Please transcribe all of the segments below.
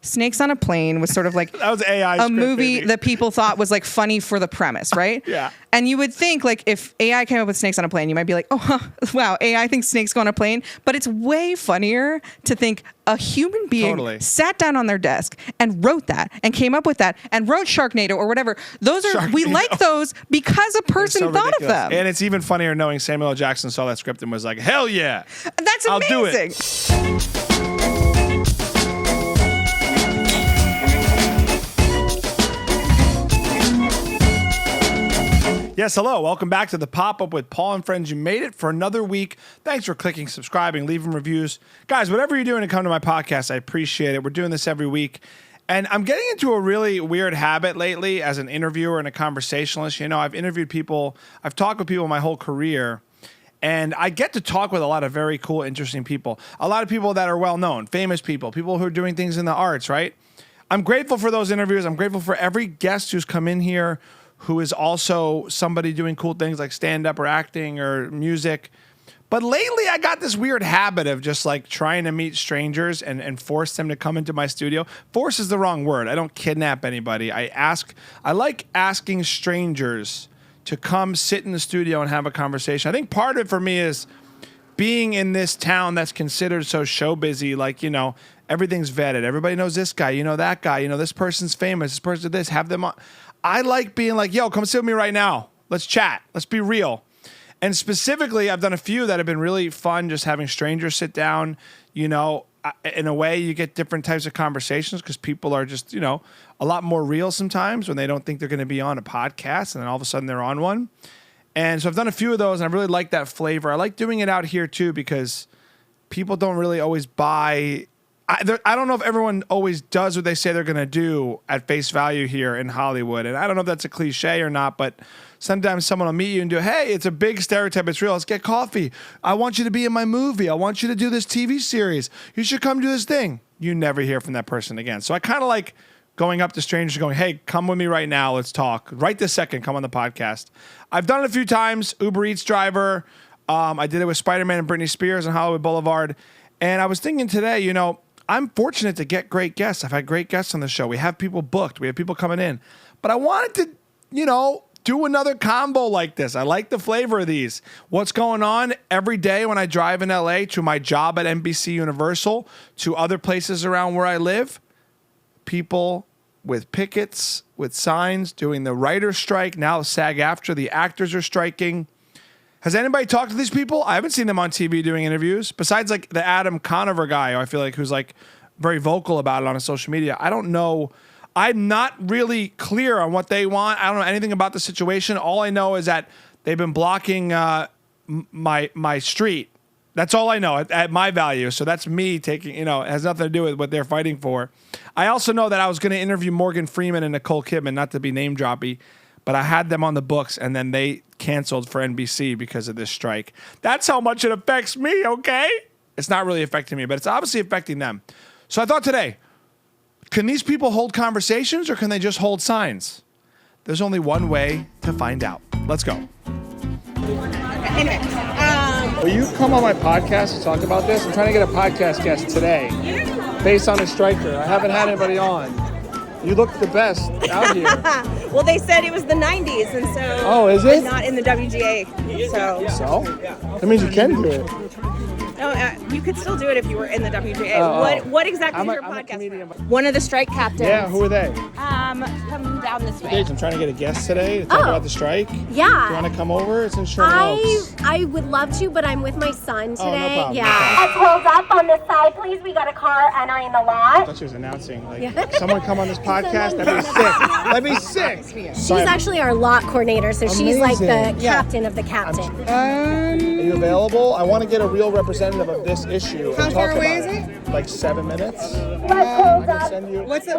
Snakes on a Plane was sort of like that was AI a movie baby. that people thought was like funny for the premise, right? Yeah. And you would think like if AI came up with Snakes on a Plane, you might be like, oh, huh, wow, AI thinks snakes go on a plane. But it's way funnier to think a human being sat down on their desk and wrote that and came up with that and wrote Sharknado or whatever. Those are, we like those because a person thought of them. And it's even funnier knowing Samuel L. Jackson saw that script and was like, hell yeah. That's amazing. I'll do it. Yes, hello. Welcome back to the Pop-Up with Paul and Friends. You made it for another week. Thanks for clicking, subscribing, leaving reviews. Guys, whatever you're doing to come to my podcast, I appreciate it. We're doing this every week. And I'm getting into a really weird habit lately as an interviewer and a conversationalist. You know, I've interviewed people, I've talked with people my whole career, and I get to talk with a lot of very cool, interesting people. A lot of people that are well-known, famous people who are doing things in the arts, right? I'm grateful for those interviews. I'm grateful for every guest who's come in here who is also somebody doing cool things like stand-up or acting or music. But lately, I got this weird habit of just like trying to meet strangers and force them to come into my studio. Force is the wrong word. I don't kidnap anybody. I like asking strangers to come sit in the studio and have a conversation. I think part of it for me is being in this town that's considered so show busy, like, you know, everything's vetted. Everybody knows this guy, you know that guy, you know, this person's famous, this person did this, have them on. I like being like, yo, come sit with me right now. Let's chat. Let's be real. And specifically, I've done a few that have been really fun, just having strangers sit down. You know, in a way, you get different types of conversations because people are just, you know, a lot more real sometimes when they don't think they're going to be on a podcast, and then all of a sudden they're on one. And so I've done a few of those, and I really like that flavor. I like doing it out here, too, because people don't really always buy. I don't know if everyone always does what they say they're going to do at face value here in Hollywood. And I don't know if that's a cliche or not, but sometimes someone will meet you and do, hey, it's a big stereotype. It's real. Let's get coffee. I want you to be in my movie. I want you to do this TV series. You should come do this thing. You never hear from that person again. So I kind of like going up to strangers going, hey, come with me right now. Let's talk. Right this second, come on the podcast. I've done it a few times. Uber Eats driver. I did it with Spider-Man and Britney Spears on Hollywood Boulevard. And I was thinking today, you know, I'm fortunate to get great guests. I've had great guests on the show. We have people booked. We have people coming in. But I wanted to, you know, do another combo like this. I like the flavor of these. What's going on every day when I drive in LA to my job at NBC Universal, to other places around where I live? People with pickets, with signs, doing the writer's strike. Now SAG-AFTRA, the actors are striking. Has anybody talked to these people? I haven't seen them on TV doing interviews. Besides like the Adam Conover guy, I feel like, who's like very vocal about it on his social media. I don't know. I'm not really clear on what they want. I don't know anything about the situation. All I know is that they've been blocking my street. That's all I know at my value. So that's me taking, you know, it has nothing to do with what they're fighting for. I also know that I was going to interview Morgan Freeman and Nicole Kidman, not to be name droppy, but I had them on the books, and then they canceled for NBC because of this strike. That's how much it affects me, okay? It's not really affecting me, but it's obviously affecting them. So I thought today, can these people hold conversations, or can they just hold signs? There's only one way to find out. Let's go. Anyway, Will you come on my podcast to talk about this? I'm trying to get a podcast guest today based on a striker. I haven't had anybody on. You look the best out here. well, they said it was the 90s, and so oh, is it? Not in the WGA. So? That means you can do it. No, you could still do it if you were in the WGA. What exactly is your podcast? One of the strike captains. Yeah, who are they? Come down this way. I'm trying to get a guest today to talk about the strike. Yeah. Do you want to come over? It's in Sherman Oaks. I would love to, but I'm with my son today. Oh, no problem. Yeah. Hold up on this side, please. We got a car entering the lot. I thought she was announcing, like, someone come on this podcast. That'd be sick. That'd be sick. She's actually our lot coordinator, so she's like the captain of the captain. Are you available? I want to get a real representative of this issue. How far away is it? Like 7 minutes. Hold up. What's the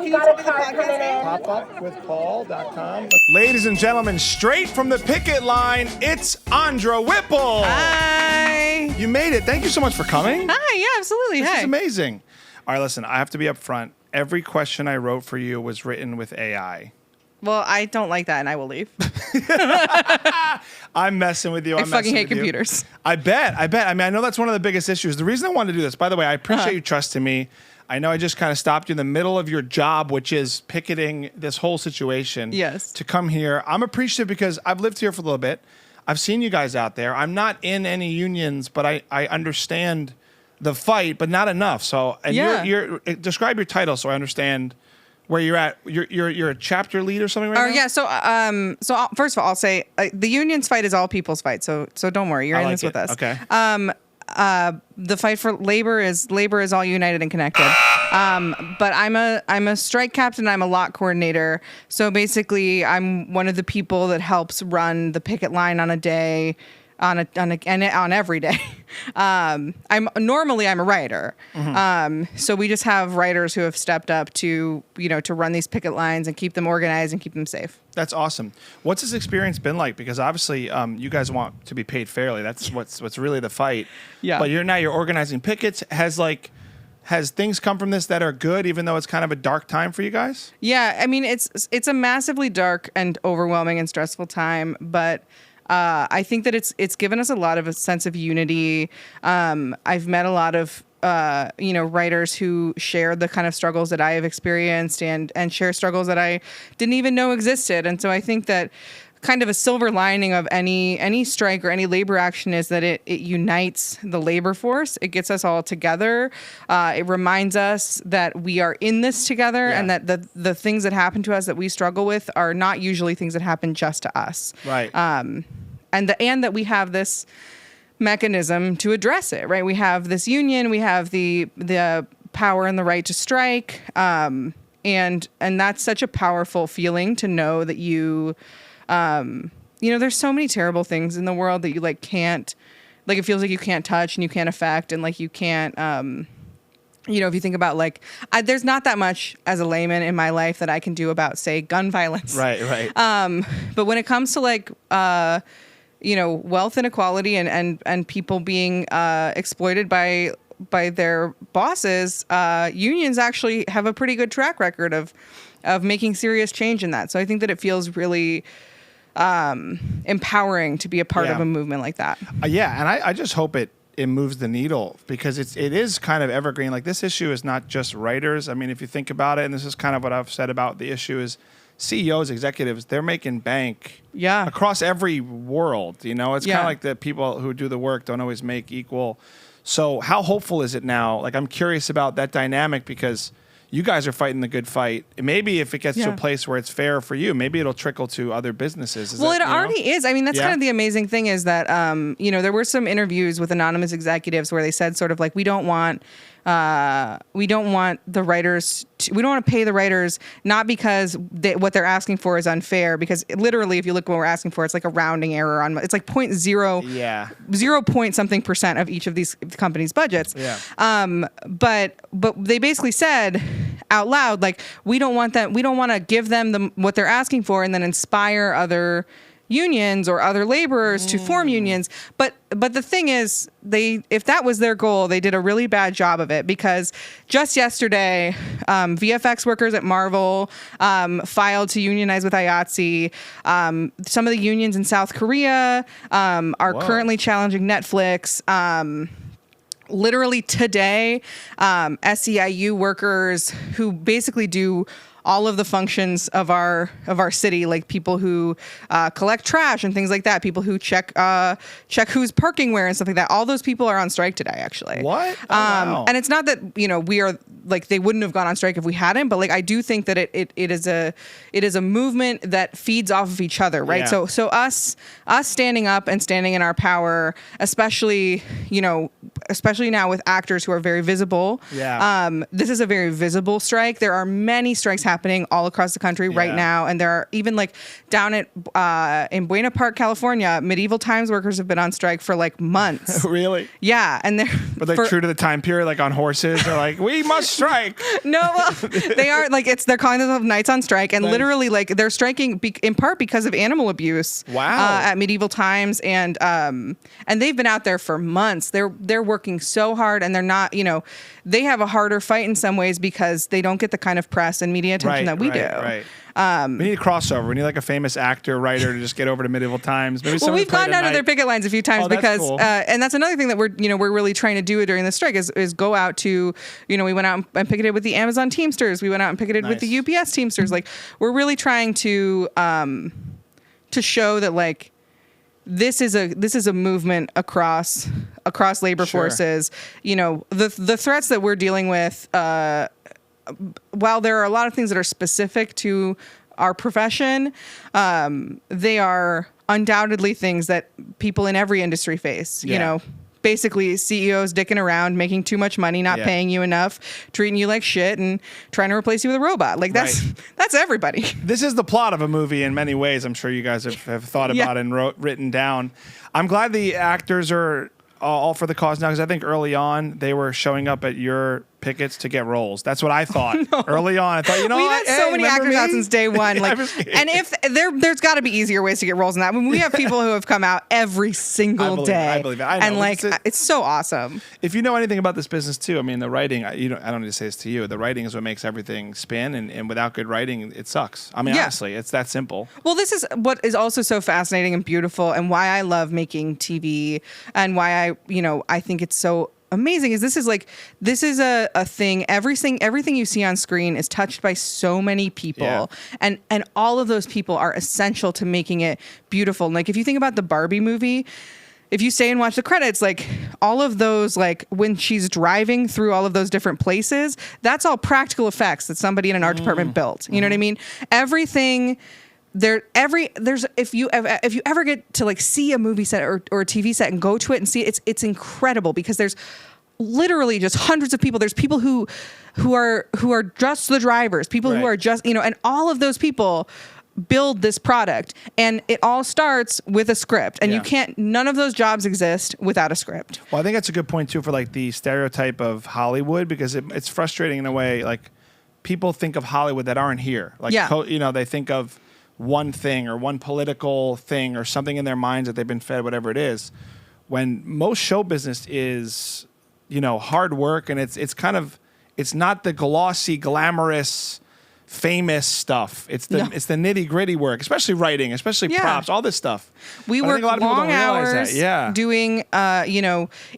popupwithpaul.com. Ladies and gentlemen, straight from the picket line, it's Andra Whipple. Hi. You made it. Thank you so much for coming. Hi, yeah, absolutely. This Hi. is amazing. All right, listen, I have to be up front. Every question I wrote for you was written with AI. Well, I don't like that, and I will leave. I'm messing with you. I fucking hate computers. I bet. I mean, I know that's one of the biggest issues. The reason I wanted to do this, by the way, I appreciate you trusting me. I know I just kind of stopped you in the middle of your job, which is picketing this whole situation. Yes. To come here. I'm appreciative because I've lived here for a little bit. I've seen you guys out there. I'm not in any unions, but I understand the fight, but not enough. So, and you're describe your title so I understand where you're at. You're a chapter lead or something right now? Yeah. So first of all, I'll say the union's fight is all people's fight. So don't worry, you're in this with us. Okay. The fight for labor is all united and connected. But I'm a strike captain. I'm a lot coordinator. So basically, I'm one of the people that helps run the picket line on a day, on every day. I'm a writer. So we just have writers who have stepped up to run these picket lines and keep them organized and keep them safe. That's awesome. What's this experience been like? Because obviously, you guys want to be paid fairly. That's what's really the fight. Yeah. But you're organizing pickets. Has things come from this that are good, even though it's kind of a dark time for you guys? Yeah. I mean, it's a massively dark and overwhelming and stressful time, but I think that it's given us a lot of a sense of unity. I've met a lot of writers who share the kind of struggles that I have experienced and share struggles that I didn't even know existed. And so I think that kind of a silver lining of any strike or any labor action is that it unites the labor force. It gets us all together. It reminds us that we are in this together and that the things that happen to us that we struggle with are not usually things that happen just to us. Right. And that we have this mechanism to address it, right? We have this union, we have the power and the right to strike. And that's such a powerful feeling to know that there's so many terrible things in the world that you can't, it feels like you can't touch and you can't affect and you can't, if you think about there's not that much as a layman in my life that I can do about, say, gun violence. Right. But when it comes to wealth inequality and people being exploited by their bosses, unions actually have a pretty good track record of making serious change in that. So I think that it feels really empowering to be a part of a movement like that. And I just hope it moves the needle because it is kind of evergreen. This issue is not just writers. I mean, if you think about it, and this is kind of what I've said about the issue is CEOs, executives, they're making bank across every world. It's kind of like the people who do the work don't always make equal. So how hopeful is it now? I'm curious about that dynamic because you guys are fighting the good fight. Maybe if it gets to a place where it's fair for you, maybe it'll trickle to other businesses. It already is. I mean, that's kind of the amazing thing is that, there were some interviews with anonymous executives where they said sort of we don't want the writers. We don't want to pay the writers not because what they're asking for is unfair. Because literally, if you look at what we're asking for, it's a rounding error on. It's 0 point something % of each of these companies' budgets. Yeah. But they basically said out loud we don't want that. We don't want to give them what they're asking for and then inspire other unions or other laborers to form unions. But the thing is, if that was their goal, they did a really bad job of it because just yesterday, VFX workers at Marvel filed to unionize with IATSE. Some of the unions in South Korea are currently challenging Netflix. Literally today, SEIU workers who basically do all of the functions of our city, like people who collect trash and things like that, people who check who's parking where and stuff like that. All those people are on strike today, actually. What? Oh, wow. And it's not that we are they wouldn't have gone on strike if we hadn't, but I do think that it is a movement that feeds off of each other, right? Yeah. So us standing up and standing in our power, especially now with actors who are very visible. Yeah. This is a very visible strike. There are many strikes happening all across the country right now, and there are even down at in Buena Park, California, medieval times workers have been on strike for months. Really? Yeah, and they're true to the time period, on horses. They're we must strike. No, well, they are they're calling themselves Knights on Strike, and literally they're striking in part because of animal abuse. Wow. At medieval times, and they've been out there for months. They're working so hard, and they're not, they have a harder fight in some ways because they don't get the kind of press and media attention that we do. Right. We need a crossover. We need like a famous actor, writer to just get over to medieval times. Maybe we've gone down to their picket lines a few times because, cool. And that's another thing that we're really trying to do during the strike is go out to, we went out and picketed with the Amazon Teamsters. We went out and picketed with the UPS Teamsters. Like, we're really trying to show that, like, this is a movement across labor forces. The threats that we're dealing with, while there are a lot of things that are specific to our profession, they are undoubtedly things that people in every industry face. Basically CEOs dicking around, making too much money, not paying you enough, treating you like shit, and trying to replace you with a robot. Like, that's everybody. This is the plot of a movie in many ways. I'm sure you guys have thought about and written down. I'm glad the actors are all for the cause now, because I think early on they were showing up at your pickets to get roles. That's what I thought. Early on. I thought, we've had so many actors out since day one. Like, and if there's got to be easier ways to get roles than that. I mean, we have people who have come out every single day. I believe it. I know. And like, it's so awesome. If you know anything about this business too, I mean, the writing. I don't need to say this to you. The writing is what makes everything spin, and without good writing, it sucks. I mean, honestly, it's that simple. Well, this is what is also so fascinating and beautiful, and why I love making TV, and why I think it's so amazing is this is a thing. Everything you see on screen is touched by so many people, and all of those people are essential to making it beautiful. Like, if you think about the Barbie movie, if you stay and watch the credits, like, all of those, like, when she's driving through all of those different places, that's all practical effects that somebody in an art department built. You know what I mean? Everything. If you ever get to, like, see a movie set or a TV set and go to it and see it, it's incredible, because there's literally just hundreds of people. There's people who are just the drivers, people who are just, and all of those people build this product, and it all starts with a script, and none of those jobs exist without a script. Well, I think that's a good point too for, like, the stereotype of Hollywood, because it's frustrating in a way. Like, people think of Hollywood that aren't here. Like, they think of one thing or one political thing or something in their minds that they've been fed, whatever it is, when most show business is, hard work, and it's not the glossy, glamorous, famous stuff. It's the nitty gritty work, especially writing, especially props, all this stuff. We work long hours doing,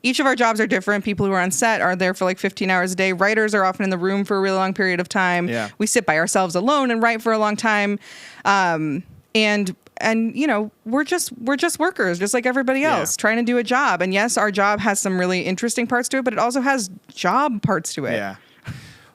each of our jobs are different. People who are on set are there for like 15 hours a day. Writers are often in the room for a really long period of time. Yeah. We sit by ourselves alone and write for a long time. And we're just workers, just like everybody else, trying to do a job. And yes, our job has some really interesting parts to it, but it also has job parts to it. Yeah.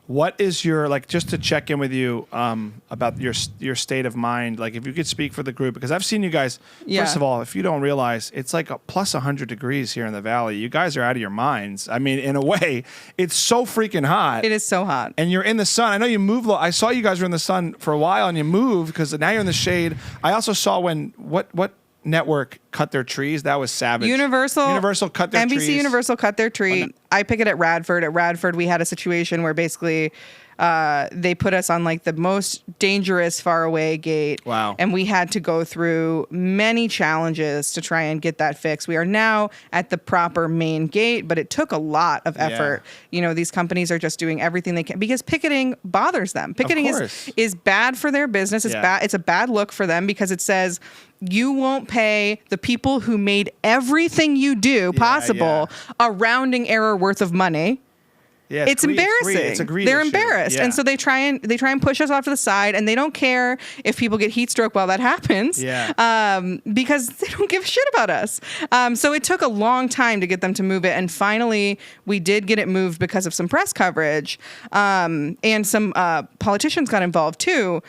What is your, like, just to check in with you about your state of mind, like, if you could speak for the group, because I've seen you guys, first of all, if you don't realize, it's like a plus 100 degrees here in the valley. You guys are out of your minds. I mean, in a way, it's so freaking hot. It is so hot. And you're in the sun. I know you moved. I saw you guys were in the sun for a while, and you moved because now you're in the shade. I also saw when, what network cut their trees? That was savage. Universal cut their trees. NBC Universal cut their tree. I pick it at Radford. At Radford, we had a situation where basically they put us on, like, the most dangerous far away gate. Wow. And we had to go through many challenges to try and get that fixed. We are now at the proper main gate, but it took a lot of effort. These companies are just doing everything they can, because picketing bothers them. Picketing is bad for their business. It's bad. It's a bad look for them, because it says you won't pay the people who made everything you do possible a rounding error worth of money. Yeah, it's embarrassing. It's a greed They're issue. embarrassed, and so they try and push us off to the side, and they don't care if people get heat stroke while that happens. Because they don't give a shit about us. So it took a long time to get them to move it, and finally we did get it moved because of some press coverage, and some politicians got involved too.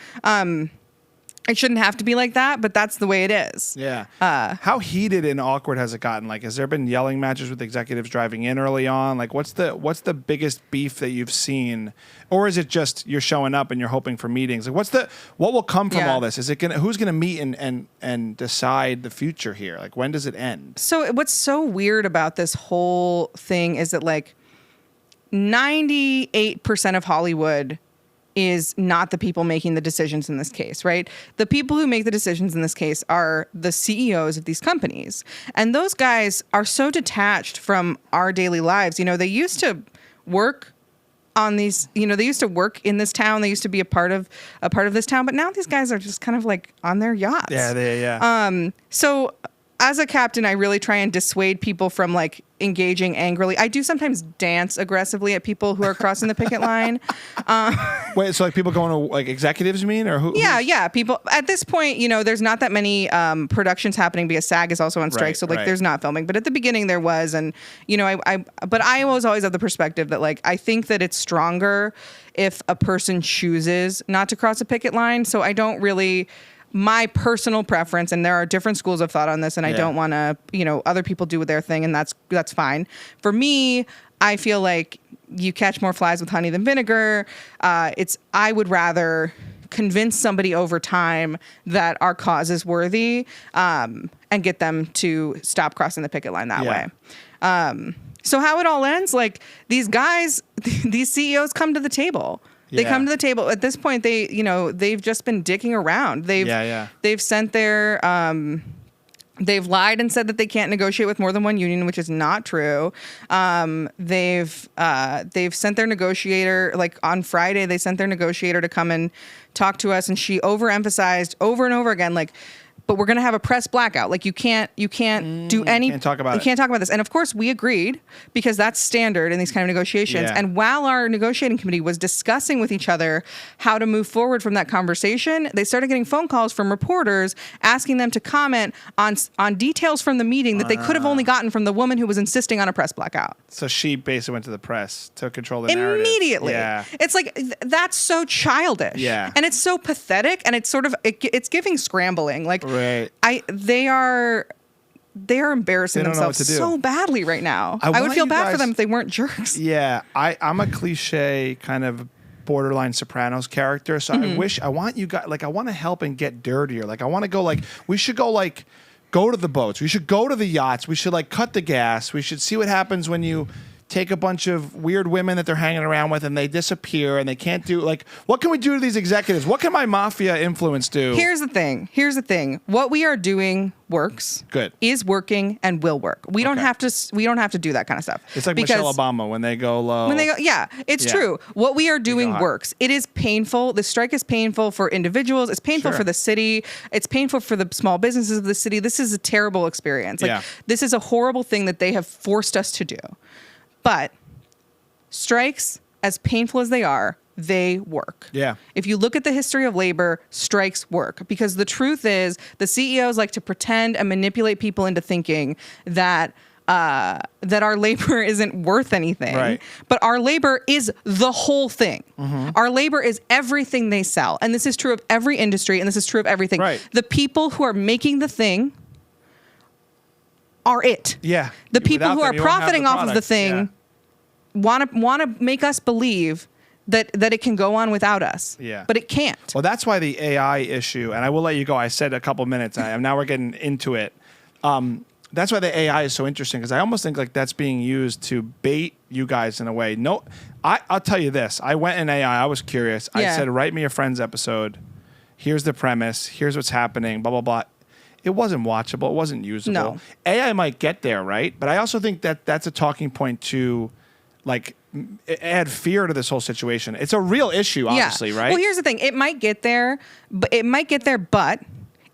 It shouldn't have to be like that, but that's the way it is. Yeah. How heated and awkward has it gotten? Like, has there been yelling matches with executives driving in early on? Like, what's the biggest beef that you've seen, or is it just you're showing up and you're hoping for meetings? Like, what will come from all this? Is it who's gonna meet and decide the future here? Like, when does it end? So what's so weird about this whole thing is that, like, 98% of Hollywood is not the people making the decisions in this case, right? The people who make the decisions in this case are the CEOs of these companies. And those guys are so detached from our daily lives. You know, they used to work on these, you know, they used to work in this town. They used to be a part of this town, but now these guys are just kind of like on their yachts. Yeah. So as a captain, I really try and dissuade people from like engaging angrily. I do sometimes dance aggressively at people who are crossing the picket line. Wait, so like people going to like executives, you mean, or who? Yeah. People at this point, you know, there's not that many productions happening because SAG is also on strike, Right, so like right. there's not filming. But at the beginning there was, and you know, but I was always of the perspective that like I think that it's stronger if a person chooses not to cross a picket line. So I don't really. My personal preference, and there are different schools of thought on this, and I don't want to, you know, other people do their thing, and that's fine. For me, I feel like you catch more flies with honey than vinegar. I would rather convince somebody over time that our cause is worthy, and get them to stop crossing the picket line that way. So how it all ends, like these guys, these CEOs come to the table. They come to the table. At this point, they've just been dicking around. They've sent their, they've lied and said that they can't negotiate with more than one union, which is not true. They've sent their negotiator, like on Friday, they sent their negotiator to come and talk to us, and she overemphasized over and over again, like, but we're going to have a press blackout. Like you can't do any. Can't talk about it. You can't talk about this. And of course we agreed because that's standard in these kind of negotiations. Yeah. And while our negotiating committee was discussing with each other how to move forward from that conversation, they started getting phone calls from reporters asking them to comment on details from the meeting that they could have only gotten from the woman who was insisting on a press blackout. So she basically went to the press to control the narrative. Immediately. Yeah. It's like, that's so childish. Yeah. And it's so pathetic, and it's sort of, it's giving scrambling. Like, Right. They are embarrassing They don't know themselves what to do. so badly right now. I I would want feel you bad guys- for them if they weren't jerks. Yeah, I'm a cliche kind of borderline Sopranos character, so I want you guys, like, I want to help and get dirtier. Like, I want to go, like, we should go, like, go to the boats. We should go to the yachts. We should, like, cut the gas. We should see what happens when you take a bunch of weird women that they're hanging around with and they disappear and they can't do, like, what can we do to these executives? What can my mafia influence do? Here's the thing. What we are doing works. Good. Is working and will work. We don't have to do that kind of stuff. It's like because Michelle Obama when they go low. It's Yeah. true. What we are doing hot. works. It is painful. The strike is painful for individuals. It's painful Sure. for the city. It's painful for the small businesses of the city. This is a terrible experience. Like, Yeah. this is a horrible thing that they have forced us to do. But strikes, as painful as they are, they work. Yeah. If you look at the history of labor, strikes work, because the truth is the CEOs like to pretend and manipulate people into thinking that our labor isn't worth anything. Right. But our labor is the whole thing. Mm-hmm. Our labor is everything they sell. And this is true of every industry, and this is true of everything. Right. The people who are making the thing are it. Yeah. The people Without who them, are you won't have profiting the off of the product. thing Yeah. want to make us believe that it can go on without us. Yeah. But it can't. Well, that's why the AI issue, and I will let you go. I said a couple minutes. Now we're getting into it. That's why the AI is so interesting, because I almost think like that's being used to bait you guys in a way. No, I'll tell you this. I went in AI. I was curious. I Yeah. said, write me a Friends episode. Here's the premise. Here's what's happening. Blah, blah, blah. It wasn't watchable. It wasn't usable. No. AI might get there, right? But I also think that that's a talking point to, like, add fear to this whole situation. It's a real issue, obviously, right? Well, here's the thing. It might get there, but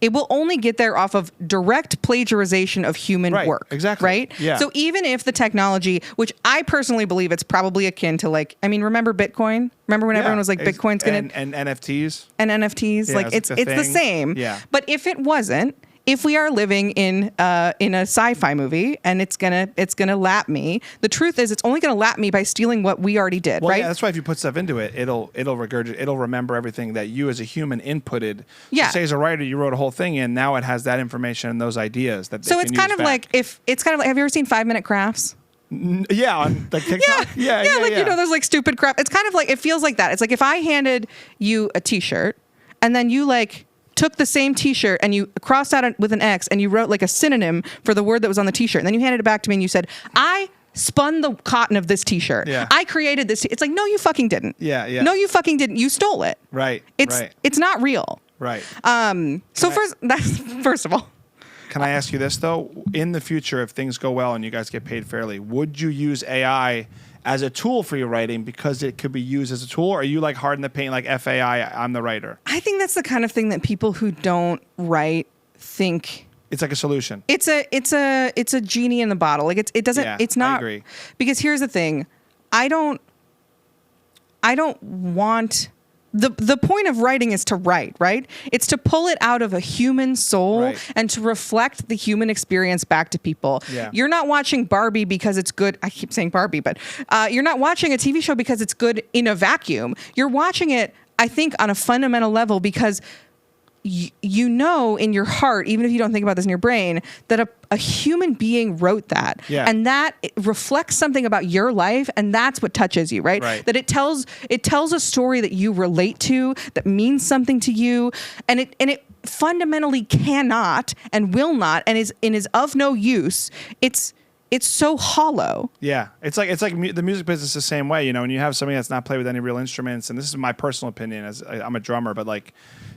it will only get there off of direct plagiarization of human Right, work. exactly. Right? Yeah. So even if the technology, which I personally believe it's probably akin to, like, I mean, remember Bitcoin? Remember when everyone was like, Bitcoin's going to... And NFTs? And NFTs? Yeah, like, it's the thing. same. Yeah. But if it wasn't, if we are living in a sci-fi movie and it's gonna lap me, the truth is it's only gonna lap me by stealing what we already did, Well, right? yeah, that's why if you put stuff into it, it'll regurgitate. It'll remember everything that you as a human inputted. Yeah. So say as a writer, you wrote a whole thing in. Now it has that information and those ideas that. They So can it's use kind of back. like have you ever seen 5-minute crafts? Yeah, on like TikTok. Yeah, like you know those like stupid crap. It's kind of like, it feels like that. It's like if I handed you a T-shirt and then you like took the same T-shirt and you crossed out it with an X and you wrote like a synonym for the word that was on the T-shirt, and then you handed it back to me and you said, I spun the cotton of this t-shirt. Yeah. I created this. It's like, no, you fucking didn't. Yeah. No, you fucking didn't. You stole it. Right. It's not real. Right. First of all. Can I ask you this though? In the future, if things go well and you guys get paid fairly, would you use AI as a tool for your writing because it could be used as a tool? Or are you like hard in the paint, like FAI, I'm the writer? I think that's the kind of thing that people who don't write think it's like a solution. It's a genie in the bottle. Like it doesn't. Yeah, it's not. I agree. Because here's the thing, I don't want. The point of writing is to write, right? It's to pull it out of a human soul and to reflect the human experience back to people. Yeah. You're not watching Barbie because it's good. I keep saying Barbie, but you're not watching a TV show because it's good in a vacuum. You're watching it, I think, on a fundamental level because you know in your heart, even if you don't think about this in your brain, that a human being wrote that. Yeah. And that reflects something about your life, and that's what touches you, right? That it tells a story that you relate to, that means something to you, and it fundamentally cannot and will not and is of no use. It's so hollow. Yeah, it's like the music business the same way. You know, when you have something that's not played with any real instruments, and this is my personal opinion, as I'm a drummer, but like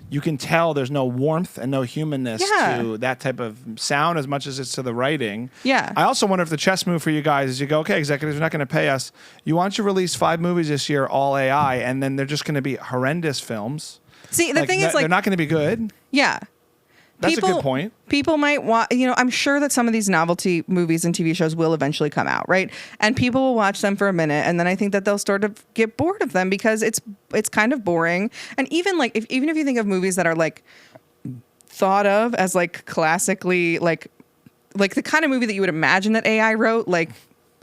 you can tell there's no warmth and no humanness to that type of sound as much as it's to the writing. Yeah. I also wonder if the chess move for you guys is you go, okay, executives are not going to pay us. You want to release 5 movies this year, all AI, and then they're just going to be horrendous films. See, the thing is, like, they're not going to be good. Yeah. That's a good point. People might want, I'm sure that some of these novelty movies and TV shows will eventually come out, right? And people will watch them for a minute, and then I think that they'll start to get bored of them because it's kind of boring. And even like, even if you think of movies that are like thought of as like classically like the kind of movie that you would imagine that AI wrote, like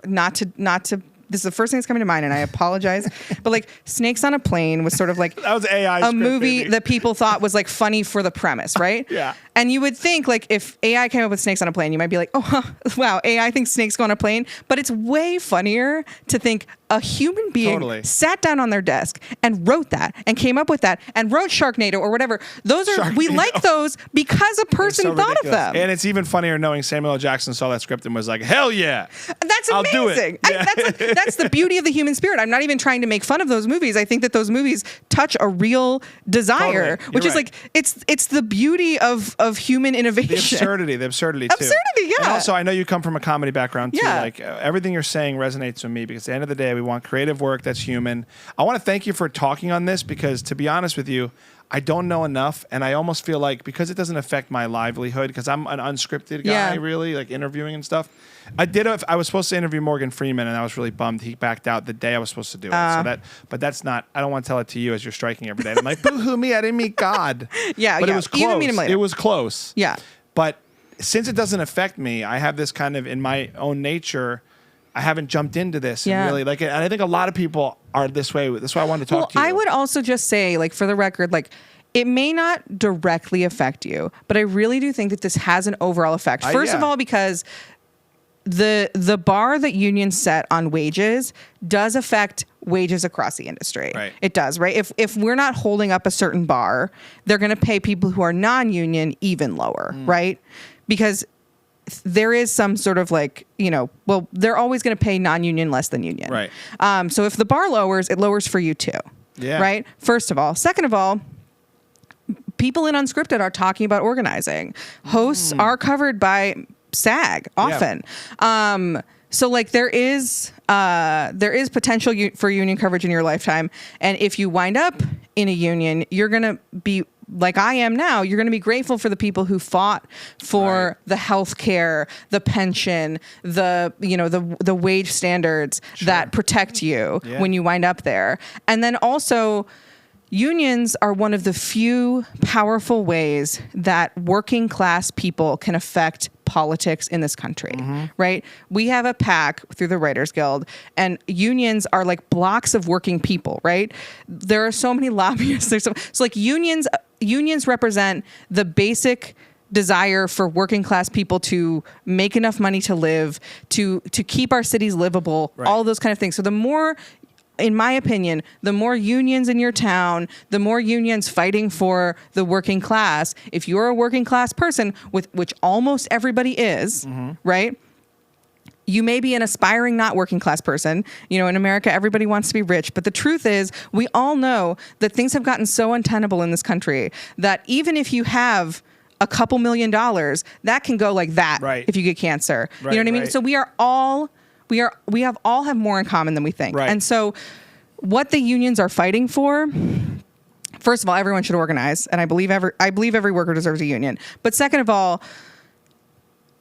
not to. This is the first thing that's coming to mind, and I apologize. But like Snakes on a Plane was sort of like that was AI a movie that people thought was like funny for the premise, right? Yeah. And you would think like if AI came up with Snakes on a Plane, you might be like, oh, wow, AI thinks snakes go on a plane. But it's way funnier to think a human being sat down on their desk and wrote that and came up with that and wrote Sharknado or whatever. We like those because a person thought of them. And it's even funnier knowing Samuel L. Jackson saw that script and was like, hell yeah. That's amazing. I'll do it. Yeah. That's the beauty of the human spirit. I'm not even trying to make fun of those movies. I think that those movies touch a real desire, which is like it's the beauty of human innovation. The absurdity too. Yeah. And also, I know you come from a comedy background too. Yeah. Like everything you're saying resonates with me because at the end of the day, we want creative work that's human. I want to thank you for talking on this because, to be honest with you, I don't know enough, and I almost feel like because it doesn't affect my livelihood, because I'm an unscripted guy, really, like interviewing and stuff. I was supposed to interview Morgan Freeman, and I was really bummed he backed out the day I was supposed to do it. But that's not. I don't want to tell it to you as you're striking every day. I'm like, boo-hoo me, I didn't meet God. But it was close. You didn't meet him later. It was close. Yeah. But since it doesn't affect me, I have this kind of in my own nature. I haven't jumped into this and really like it. And I think a lot of people are this way. That's why I wanted to talk to you. I would also just say, like, for the record, like, it may not directly affect you, but I really do think that this has an overall effect. First of all, because the bar that unions set on wages does affect wages across the industry. Right. It does, right? If we're not holding up a certain bar, they're going to pay people who are non-union even lower, right? Because there is some sort of like, they're always going to pay non-union less than union. Right. So if the bar lowers, it lowers for you too. Yeah. Right? First of all. Second of all, people in Unscripted are talking about organizing. Hosts are covered by SAG often. Yeah. So like there is potential for union coverage in your lifetime. And if you wind up in a union, you're going to be like I am now, you're going to be grateful for the people who fought for the health care, the pension, the wage standards that protect you when you wind up there. And then also, unions are one of the few powerful ways that working class people can affect politics in this country, right? We have a PAC through the Writers Guild, and unions are like blocks of working people, right? There are so many lobbyists. So like unions represent the basic desire for working class people to make enough money to live, to keep our cities livable, all those kind of things. So the more, in my opinion, the more unions in your town, the more unions fighting for the working class. If you're a working class person, which almost everybody is, right? You may be an aspiring, not working class person. You know, in America, everybody wants to be rich. But the truth is, we all know that things have gotten so untenable in this country that even if you have a couple $1 million, that can go like that if you get cancer. You know what I mean? So we all have more in common than we think. And so what the unions are fighting for, first of all, everyone should organize. And I believe every worker deserves a union. But second of all,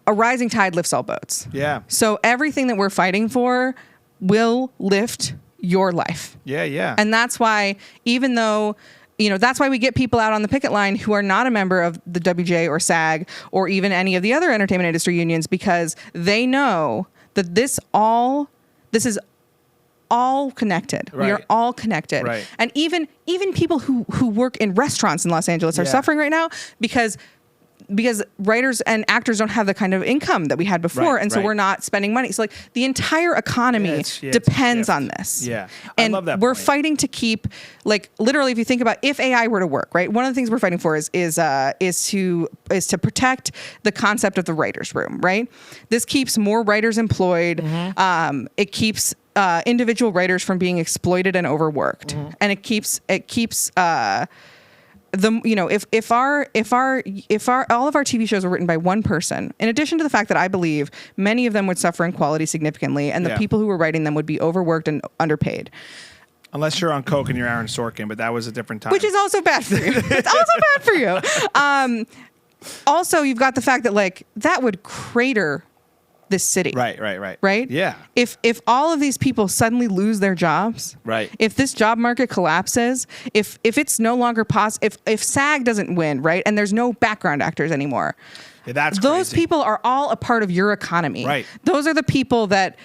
a rising tide lifts all boats. Yeah. So everything that we're fighting for will lift your life. Yeah. And that's why, even though, you know, that's why we get people out on the picket line who are not a member of the WJ or SAG or even any of the other entertainment industry unions, because they know that this is all connected. We are all connected. And even people who work in restaurants in Los Angeles are suffering right now because writers and actors don't have the kind of income that we had before. And so we're not spending money. So like the entire economy depends on this. Yeah. And I love that we're point. fighting to keep, like, literally, if you think about if AI were to work, right? One of the things we're fighting for is to protect the concept of the writer's room, right? This keeps more writers employed. It keeps individual writers from being exploited and overworked. And it keeps if all of our TV shows were written by one person, in addition to the fact that I believe many of them would suffer in quality significantly, and the people who were writing them would be overworked and underpaid. Unless you're on coke and you're Aaron Sorkin, but that was a different time. Which is also bad for you. It's also bad for you. Also, you've got the fact that like that would crater this city. Right? Yeah. If all of these people suddenly lose their jobs, if this job market collapses, if it's no longer possible, if SAG doesn't win, right, and there's no background actors anymore, that's those crazy. people are all a part of your economy. Those are the people that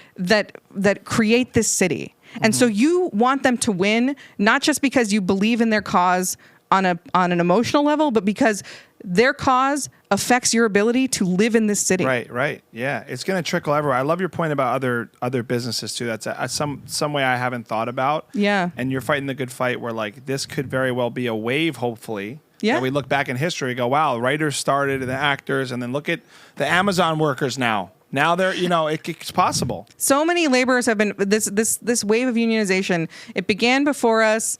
create this city. And so you want them to win, not just because you believe in their cause on an emotional level, but because their cause affects your ability to live in this city. Right. Yeah, it's going to trickle everywhere. I love your point about other businesses too. That's some way I haven't thought about. Yeah. And you're fighting the good fight where like this could very well be a wave, hopefully. Yeah. That we look back in history and go, wow, writers started and the actors, and then look at the Amazon workers now. Now they're, it's possible. So many laborers have been this wave of unionization. It began before us.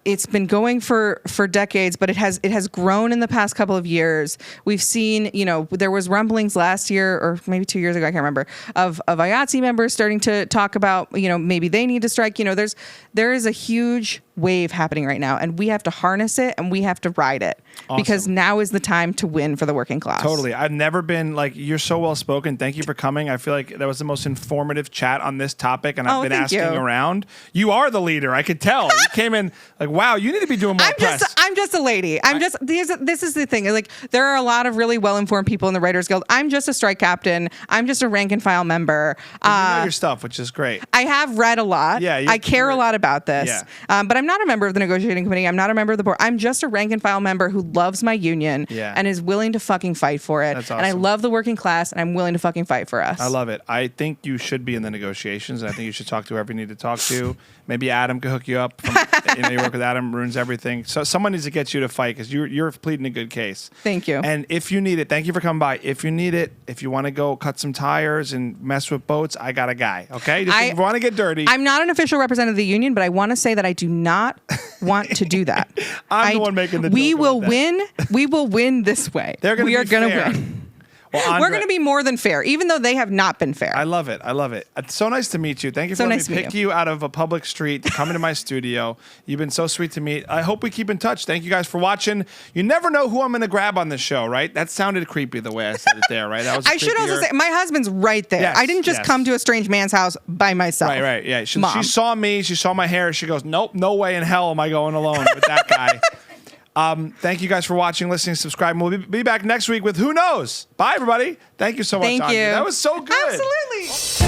It's been going for decades, but it has grown in the past couple of years. We've seen, there was rumblings last year or maybe 2 years ago, I can't remember, of IATSE members starting to talk about, maybe they need to strike. There is a huge wave happening right now, and we have to harness it and we have to ride it. Awesome. Because now is the time to win for the working class. Totally. I've never been you're so well spoken. Thank you for coming. I feel like that was the most informative chat on this topic, and I've been asking around. You are the leader. I could tell. You came in like, wow, you need to be doing more press. I'm just a lady. This is the thing. Like, there are a lot of really well-informed people in the Writers Guild. I'm just a strike captain. I'm just a rank and file member. You know your stuff, which is great. I have read a lot. Yeah, I care a lot about this. Yeah. But I'm not a member of the negotiating committee. I'm not a member of the board. I'm just a rank and file member who loves my union and is willing to fucking fight for it. That's awesome. And I love the working class, and I'm willing to fucking fight for us. I love it. I think you should be in the negotiations, and I think you should talk to whoever you need to talk to. Maybe Adam could hook you up. You work with Adam, ruins everything. So someone needs to get you to fight because you're pleading a good case. Thank you. And if you need it, thank you for coming by. If you need it, if you want to go cut some tires and mess with boats, I got a guy. Okay, if you want to get dirty. I'm not an official representative of the union, but I want to say that I do not want to do that. I'm the one making the. We will win. We will win this way. We are going to win. Well, Andra, we're going to be more than fair, even though they have not been fair. I love it. It's so nice to meet you. Thank you for letting me pick you out of a public street to come into my studio. You've been so sweet to me. I hope we keep in touch. Thank you guys for watching. You never know who I'm going to grab on this show, right? That sounded creepy the way I said it there, right? That was. I should also say my husband's right there. Yes, I didn't just come to a strange man's house by myself. Right. Yeah. She saw me. She saw my hair. She goes, nope, no way in hell am I going alone with that guy. Thank you guys for watching, listening, subscribing. We'll be back next week with Who Knows. Bye, everybody. Thank you so much, Thank you. Andra. That was so good. Absolutely.